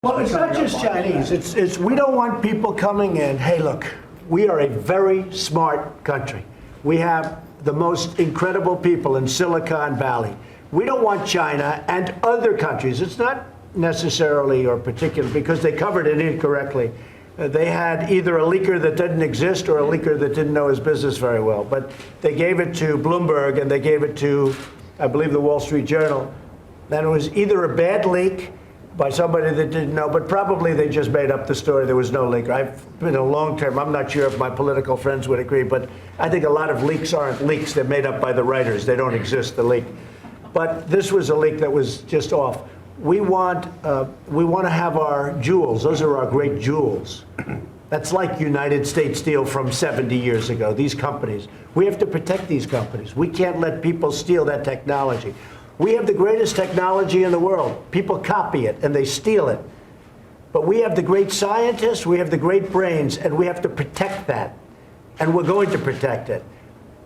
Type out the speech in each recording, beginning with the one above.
Well, it's not just Chinese. It's we don't want people coming in. Hey, look, we are a very smart country. We have the most incredible people in Silicon Valley. We don't want China and other countries. It's not necessarily or particular because they covered it incorrectly. They had either a leaker that didn't exist or a leaker that didn't know his business very well. But they gave it to Bloomberg and they gave it to, I believe, the Wall Street Journal. And it was either a bad leak by somebody that didn't know, but probably they just made up the story. There was no leak. I've been a long term. I'm not sure if my political friends would agree, but I think a lot of leaks aren't leaks. They're made up by the writers. They don't exist, the leak. But this was a leak that was just off. We want to have our jewels. Those are our great jewels. That's like United States Steel from 70 years ago, these companies. We have to protect these companies. We can't let people steal that technology. We have the greatest technology in the world. People copy it and they steal it. But we have the great scientists, we have the great brains, and we have to protect that. And we're going to protect it.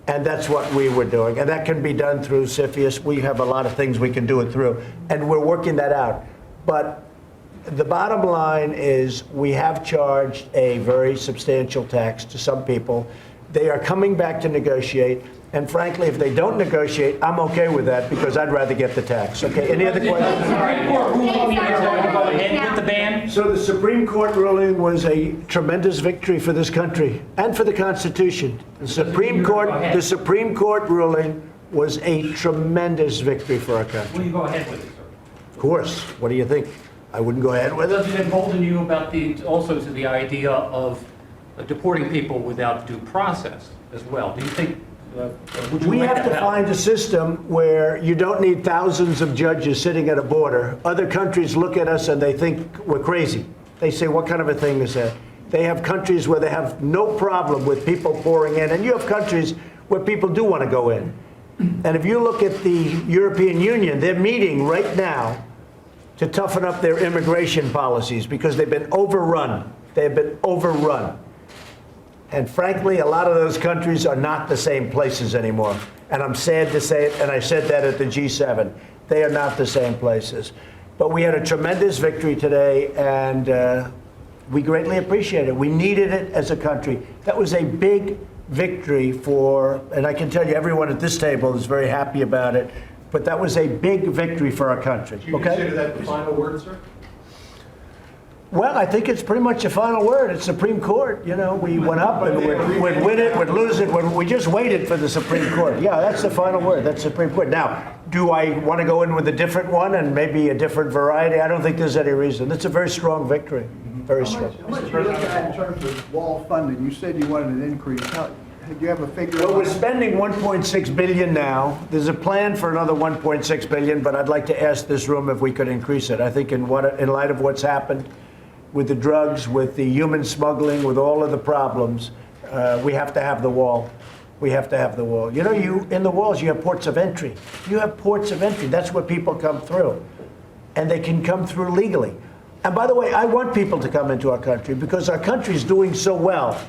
And that's what we were doing. And that can be done through CFIUS. We have a lot of things we can do it through. And we're working that out. But the bottom line is we have charged a very substantial tax to some people. They are coming back to negotiate. And frankly, if they don't negotiate, I'm okay with that because I'd rather get the tax. Okay, any other questions? With the ban? So the Supreme Court ruling was a tremendous victory for this country and for the Constitution. The Supreme Court ruling was a tremendous victory for our country. Will you go ahead with it, sir? Of course. What do you think? I wouldn't go ahead with it. Does it embolden you about also to the idea of deporting people without due process as well? Do you think? We have to find a system where you don't need thousands of judges sitting at a border. Other countries look at us and they think we're crazy. They say, what kind of a thing is that? They have countries where they have no problem with people pouring in, and you have countries where people do want to go in. And if you look at the European Union, they're meeting right now to toughen up their immigration policies because they've been overrun. They have been overrun. And frankly, a lot of those countries are not the same places anymore. And I'm sad to say it, and I said that at the G7. They are not the same places. But we had a tremendous victory today, and we greatly appreciate it. We needed it as a country. That was a big victory for, and I can tell you everyone at this table is very happy about it, but that was a big victory for our country. Do you consider that the final word, sir? Well, I think it's pretty much a final word. It's Supreme Court. You know, we went up and we'd win it, we'd lose it. We just waited for the Supreme Court. Yeah, that's the final word. That's Supreme Court. Now, do I want to go in with a different one and maybe a different variety? I don't think there's any reason. It's a very strong victory. Very strong. How much you look at in terms of wall funding? You said you wanted an increase. Do you have a figure? Well, we're spending $1.6 billion now. There's a plan for another $1.6 billion, but I'd like to ask this room if we could increase it. I think in light of what's happened with the drugs, with the human smuggling, with all of the problems, we have to have the wall. We have to have the wall. You know, in the walls, you have ports of entry. You have ports of entry. That's where people come through. And they can come through legally. And by the way, I want people to come into our country because our country is doing so well.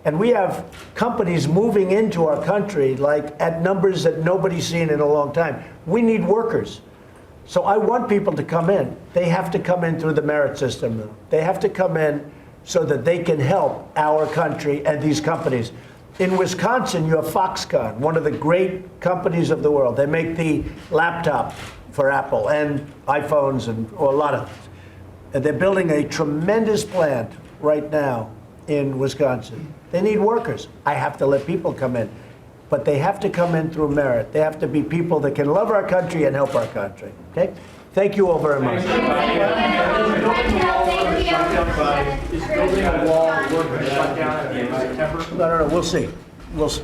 And we have companies moving into our country like at numbers that nobody's seen in a long time. We need workers. So I want people to come in. They have to come in through the merit system, though. They have to come in so that they can help our country and these companies. In Wisconsin, you have Foxconn, one of the great companies of the world. They make the laptop for Apple and iPhones and a lot of things. And they're building a tremendous plant right now in Wisconsin. They need workers. I have to let people come in. But they have to come in through merit. They have to be people that can love our country and help our country. Okay? Thank you all very much. Is building a wall worth a shutdown in September? No. We'll see. We'll see.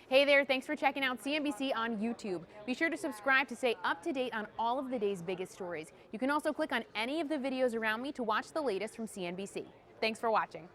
Hey there, thanks for checking out CNBC on YouTube. Be sure to subscribe to stay up to date on all of the day's biggest stories. You can also click on any of the videos around me to watch the latest from CNBC. Thanks for watching.